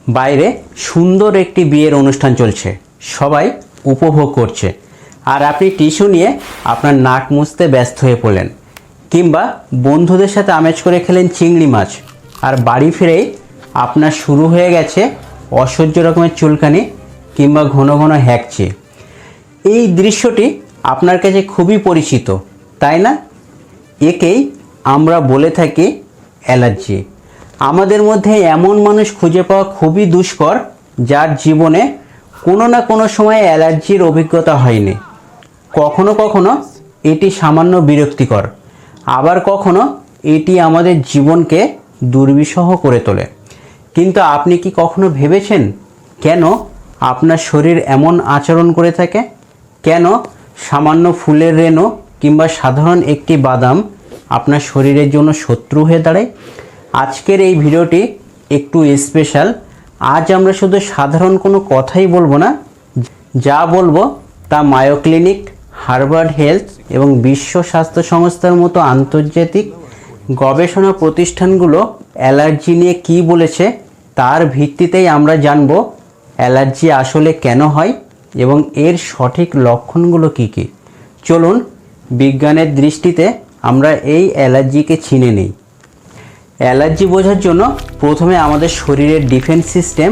বাইরে সুন্দর একটি বিয়ের অনুষ্ঠান চলছে, সবাই উপভোগ করছে, আর আপনি টিস্যু নিয়ে আপনার নাক মুছতে ব্যস্ত হয়ে পড়লেন, কিংবা বন্ধুদের সাথে আমেজ করে খেলেন চিংড়ি মাছ, আর বাড়ি ফিরেই আপনার শুরু হয়ে গেছে অসহ্য রকমের চুলকানি কিংবা ঘন ঘন হ্যাকচি। এই দৃশ্যটি আপনার কাছে খুবই পরিচিত, তাই না? একেই আমরা বলে থাকি অ্যালার্জি। আমাদের মধ্যে এমন মানুষ খুঁজে পাওয়া খুবই দুষ্কর যার জীবনে কোনো না কোনো সময় অ্যালার্জির অভিজ্ঞতা হয়নি। কখনো কখনো এটি সামান্য বিরক্তিকর, আবার কখনো এটি আমাদের জীবনকে দুর্বিষহ করে তোলে। কিন্তু আপনি কি কখনো ভেবেছেন কেন আপনার শরীর এমন আচরণ করে থাকে? কেন সামান্য ফুলের রেণু কিংবা সাধারণ একটি বাদাম আপনার শরীরের জন্য শত্রু হয়ে দাঁড়ায়? আজকের এই ভিডিওটি একটু স্পেশাল। আজ আমরা শুধু সাধারণ কোনো কথাই বলবো না, যা বলবো তা মায়ো ক্লিনিক, হার্ভার্ড হেলথ এবং বিশ্ব স্বাস্থ্য সংস্থার মতো আন্তর্জাতিক গবেষণা প্রতিষ্ঠানগুলো অ্যালার্জি নিয়ে কী বলেছে তার ভিত্তিতেই আমরা জানব অ্যালার্জি আসলে কেন হয় এবং এর সঠিক লক্ষণগুলো কী কী। চলুন বিজ্ঞানের দৃষ্টিতে আমরা এই অ্যালার্জিকে চিনে নিই। অ্যালার্জি বোঝার জন্য প্রথমে আমাদের শরীরের ডিফেন্স সিস্টেম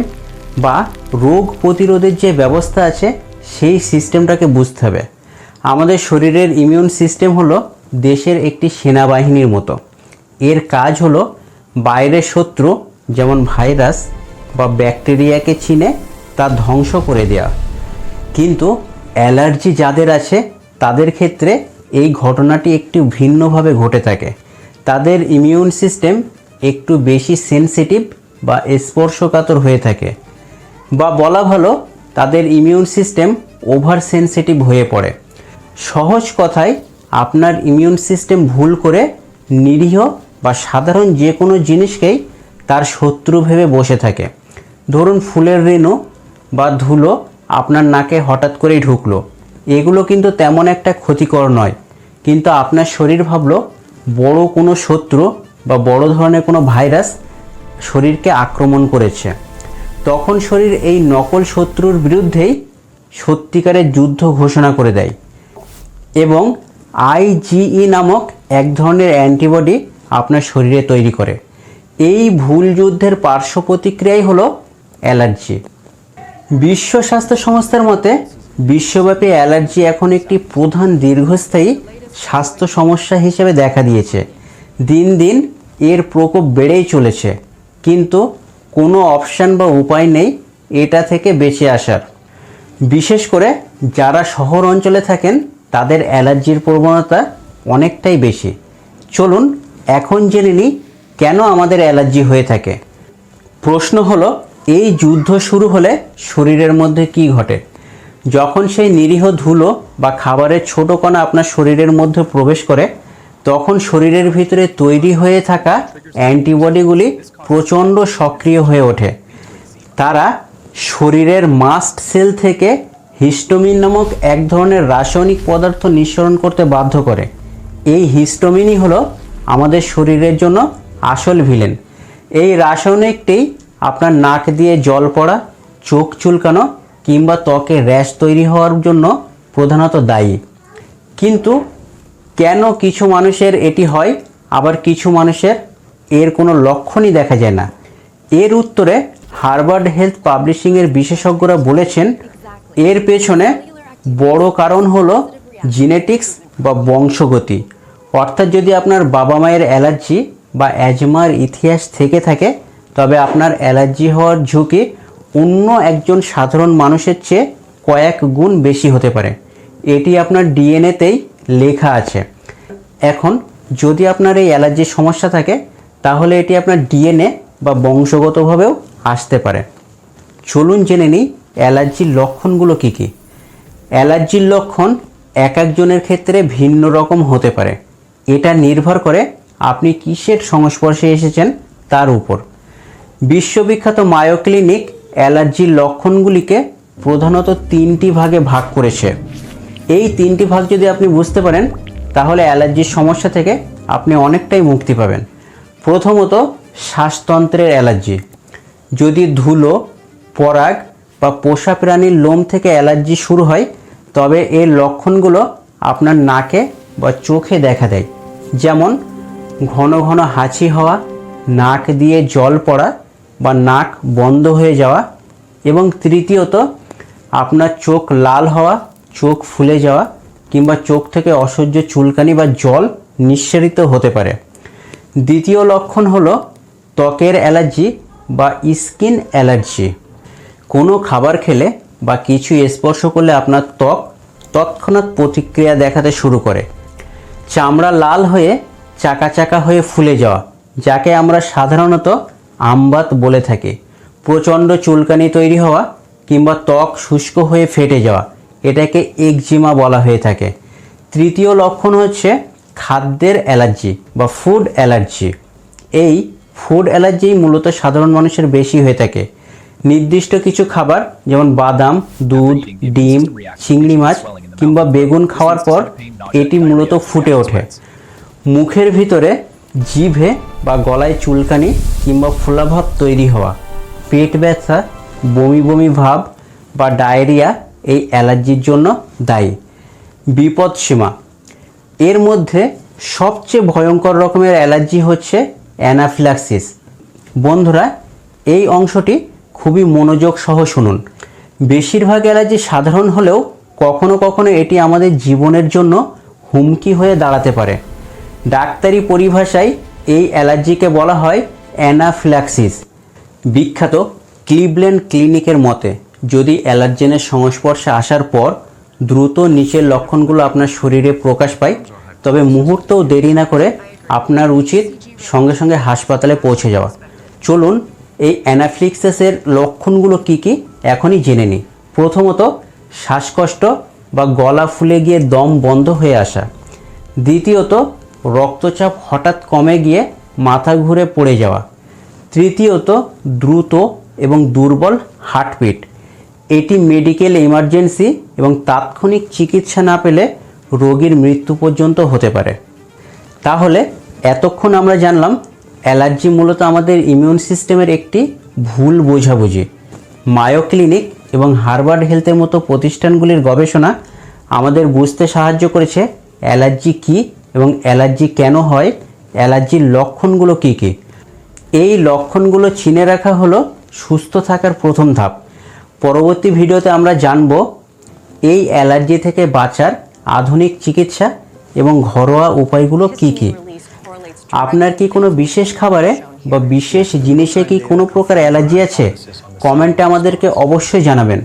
বা রোগ প্রতিরোধের যে ব্যবস্থা আছে সেই সিস্টেমটাকে বুঝতে হবে। আমাদের শরীরের ইমিউন সিস্টেম হলো দেশের একটি সেনাবাহিনীর মতো। এর কাজ হলো বাইরের শত্রু যেমন ভাইরাস বা ব্যাকটেরিয়াকে চিনে তা ধ্বংস করে দেওয়া। কিন্তু অ্যালার্জি যাদের আছে তাদের ক্ষেত্রে এই ঘটনাটি একটু ভিন্নভাবে ঘটে থাকে। তাদের ইমিউন সিস্টেম একটু বেশি সেনসিটিভ বা স্পর্শকাতর হয়ে থাকে, বা বলা ভালো তাদের ইমিউন সিস্টেম ওভার সেনসিটিভ হয়ে পড়ে। সহজ কথায় আপনার ইমিউন সিস্টেম ভুল করে নিরীহ বা সাধারণ যে কোনো জিনিসকেই তার শত্রু ভেবে বসে থাকে। ধরুন ফুলের রেণু বা ধুলো আপনার নাকে হঠাৎ করেই ঢুকলো, এগুলো কিন্তু তেমন একটা ক্ষতিকর নয়, কিন্তু আপনার শরীর ভাবলো বড় কোনো শত্রু বা বড় ধরনের কোনো ভাইরাস শরীরকে আক্রমণ করেছে। তখন শরীর এই নকল শত্রুর বিরুদ্ধেই সত্যিকারের যুদ্ধ ঘোষণা করে দেয় এবং আইজিই নামক এক ধরনের অ্যান্টিবডি আপনার শরীরে তৈরি করে। এই ভুল যুদ্ধের পার্শ্ব প্রতিক্রিয়াই হলো অ্যালার্জি। বিশ্ব স্বাস্থ্য সংস্থার মতে বিশ্বব্যাপী অ্যালার্জি এখন একটি প্রধান দীর্ঘস্থায়ী স্বাস্থ্য সমস্যা হিসেবে দেখা দিয়েছে। দিন দিন এর প্রকোপ বেড়েই চলেছে, কিন্তু কোনো অপশান বা উপায় নেই এটা থেকে বেঁচে আসার। বিশেষ করে যারা শহর অঞ্চলে থাকেন তাদের অ্যালার্জির প্রবণতা অনেকটাই বেশি। চলুন এখন জেনে নিই কেন আমাদের অ্যালার্জি হয়ে থাকে। প্রশ্ন হলো, এই যুদ্ধ শুরু হলে শরীরের মধ্যে কি ঘটে? যখন সেই নিরীহ ধুলো বা খাবারের ছোট কণা আপনার শরীরের মধ্যে প্রবেশ করে, তখন শরীরের ভিতরে তৈরি হয়ে থাকা অ্যান্টিবডিগুলি প্রচণ্ড সক্রিয় হয়ে ওঠে। তারা শরীরের মাস্ট সেল থেকে হিস্টোমিন নামক এক ধরনের রাসায়নিক পদার্থ নিঃসরণ করতে বাধ্য করে। এই হিস্টোমিনই হলো আমাদের শরীরের জন্য আসল ভিলেন। এই রাসায়নিকটি আপনার নাক দিয়ে জল পড়া, চোখ চুলকানো কিংবা ত্বকে র্যাশ তৈরি হওয়ার জন্য প্রধানত দায়ী। কিন্তু কেন কিছু মানুষের এটি হয়, আবার কিছু মানুষের এর কোনো লক্ষণই দেখা যায় না? এর উত্তরে হার্ভার্ড হেলথ পাবলিশিংয়ের বিশেষজ্ঞরা বলেছেন, এর পেছনে বড় কারণ হলো জিনেটিক্স বা বংশগতি। অর্থাৎ যদি আপনার বাবা মায়ের অ্যালার্জি বা অ্যাজমার ইতিহাস থেকে থাকে, তবে আপনার অ্যালার্জি হওয়ার ঝুঁকি অন্য একজন সাধারণ মানুষের চেয়ে কয়েক গুণ বেশি হতে পারে। এটি আপনার ডিএনএতেই লেখা আছে। এখন যদি আপনার এই অ্যালার্জির সমস্যা থাকে, তাহলে এটি আপনার ডিএনএ বা বংশগতভাবেও আসতে পারে। চলুন জেনে নিই অ্যালার্জির লক্ষণগুলো কী কী। অ্যালার্জির লক্ষণ এক একজনের ক্ষেত্রে ভিন্ন রকম হতে পারে। এটা নির্ভর করে আপনি কিসের সংস্পর্শে এসেছেন তার উপর। বিশ্ববিখ্যাত মায়ো ক্লিনিক অ্যালার্জির লক্ষণগুলিকে প্রধানত তিনটি ভাগে ভাগ করেছে। এই তিনটি ভাগ যদি আপনি বুঝতে পারেন, তাহলে অ্যালার্জির সমস্যা থেকে আপনি অনেকটাই মুক্তি পাবেন। প্রথমত, শ্বাসতন্ত্রের অ্যালার্জি। যদি ধুলো, পরাগ বা পোষা প্রাণীর লোম থেকে অ্যালার্জি শুরু হয়, তবে এর লক্ষণগুলো আপনার নাকে বা চোখে দেখা দেয়। যেমন ঘন ঘন হাঁচি হওয়া, নাক দিয়ে জল পড়া বা নাক বন্ধ হয়ে যাওয়া, এবং তৃতীয়ত আপনার চোখ লাল হওয়া, চোখ ফুলে যাওয়া কিংবা চোখ থেকে অসহ্য চুলকানি বা জল নিঃসরিত হতে পারে। দ্বিতীয় লক্ষণ হলো ত্বকের অ্যালার্জি বা স্কিন অ্যালার্জি। কোনো খাবার খেলে বা কিছু স্পর্শ করলে আপনার ত্বক তৎক্ষণাৎ প্রতিক্রিয়া দেখাতে শুরু করে। চামড়া লাল হয়ে চাকা চাকা হয়ে ফুলে যাওয়া, যাকে আমরা সাধারণত আমবাত বলে থাকি। প্রচণ্ড চুলকানি তৈরি হওয়া কিংবা ত্বক শুষ্ক হয়ে ফেটে যাওয়া, এটাকে একজিমা বলা হয়ে থাকে। তৃতীয় লক্ষণ হচ্ছে খাদ্যের অ্যালার্জি বা ফুড অ্যালার্জি। এই ফুড অ্যালার্জি মূলত সাধারণ মানুষের বেশি হয়ে থাকে। নির্দিষ্ট কিছু খাবার যেমন বাদাম, দুধ, ডিম, চিংড়ি মাছ কিংবা বেগুন খাওয়ার পর এটি মূলত ফুটে ওঠে। মুখের ভিতরে, জিভে বা গলায় চুলকানি কিংবা ফোলাভাব তৈরি হওয়া, পেট ব্যথা, বমি বমি ভাব বা ডায়রিয়া এই অ্যালার্জির জন্য দায়ী। বিপদসীমা, এর মধ্যে সবচেয়ে ভয়ঙ্কর রকমের অ্যালার্জি হচ্ছে অ্যানাফিল্যাক্সিস। বন্ধুরা, এই অংশটি খুবই মনোযোগ সহ শুনুন। বেশিরভাগ অ্যালার্জি সাধারণ হলেও কখনো কখনো এটি আমাদের জীবনের জন্য হুমকি হয়ে দাঁড়াতে পারে। ডাক্তারি পরিভাষায় এই অ্যালার্জিকে বলা হয় অ্যানাফিল্যাক্সিস। বিখ্যাত ক্লিভল্যান্ড ক্লিনিকের মতে, যদি অ্যালার্জেনের সংস্পর্শে আসার পর দ্রুত নিচের লক্ষণগুলো আপনার শরীরে প্রকাশ পায়, তবে মুহূর্তেও দেরি না করে আপনার উচিত সঙ্গে সঙ্গে হাসপাতালে পৌঁছে যাওয়া। চলুন এই অ্যানাফিল্যাক্সিসের লক্ষণগুলো কি কি এখনই জেনে নিই। প্রথমত, শ্বাসকষ্ট বা গলা ফুলে গিয়ে দম বন্ধ হয়ে আসা। দ্বিতীয়ত, রক্তচাপ হঠাৎ কমে গিয়ে মাথা ঘুরে পড়ে যাওয়া। তৃতীয়ত, দ্রুত এবং দুর্বল হার্টবিট। এটি মেডিকেল ইমার্জেন্সি এবং তাৎক্ষণিক চিকিৎসা না পেলে রোগীর মৃত্যু পর্যন্ত হতে পারে। তাহলে এতক্ষণ আমরা জানলাম অ্যালার্জি মূলত আমাদের ইমিউন সিস্টেমের একটি ভুল বোঝাবুঝি। মায়ো ক্লিনিক এবং হার্ভার্ড হেলথের মতো প্রতিষ্ঠানগুলির গবেষণা আমাদের বুঝতে সাহায্য করেছে অ্যালার্জি কী এবং অ্যালার্জি কেন হয়, অ্যালার্জির লক্ষণগুলো কী কী। এই লক্ষণগুলো চিনে রাখা হলো সুস্থ থাকার প্রথম ধাপ। পরবর্তী ভিডিওতে আমরা জানব এই অ্যালার্জি থেকে বাঁচার আধুনিক চিকিৎসা এবং ঘরোয়া উপায়গুলো কী কী। আপনার কি কোনো বিশেষ খাবারে বা বিশেষ জিনিসে কি কোনো প্রকার অ্যালার্জি আছে? কমেন্টে আমাদেরকে অবশ্যই জানাবেন।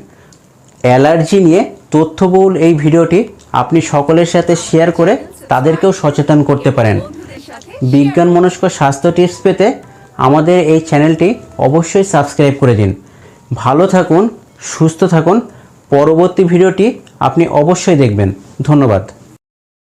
অ্যালার্জি নিয়ে তথ্যবহুল এই ভিডিওটি আপনি সকলের সাথে শেয়ার করে তাদেরকেও সচেতন করতে পারেন। বিজ্ঞান মনস্ক স্বাস্থ্য টিপস পেতে আমাদের এই চ্যানেলটি অবশ্যই সাবস্ক্রাইব করে দিন। ভালো থাকুন, সুস্থ থাকুন। পরবর্তী ভিডিওটি আপনি অবশ্যই দেখবেন। ধন্যবাদ।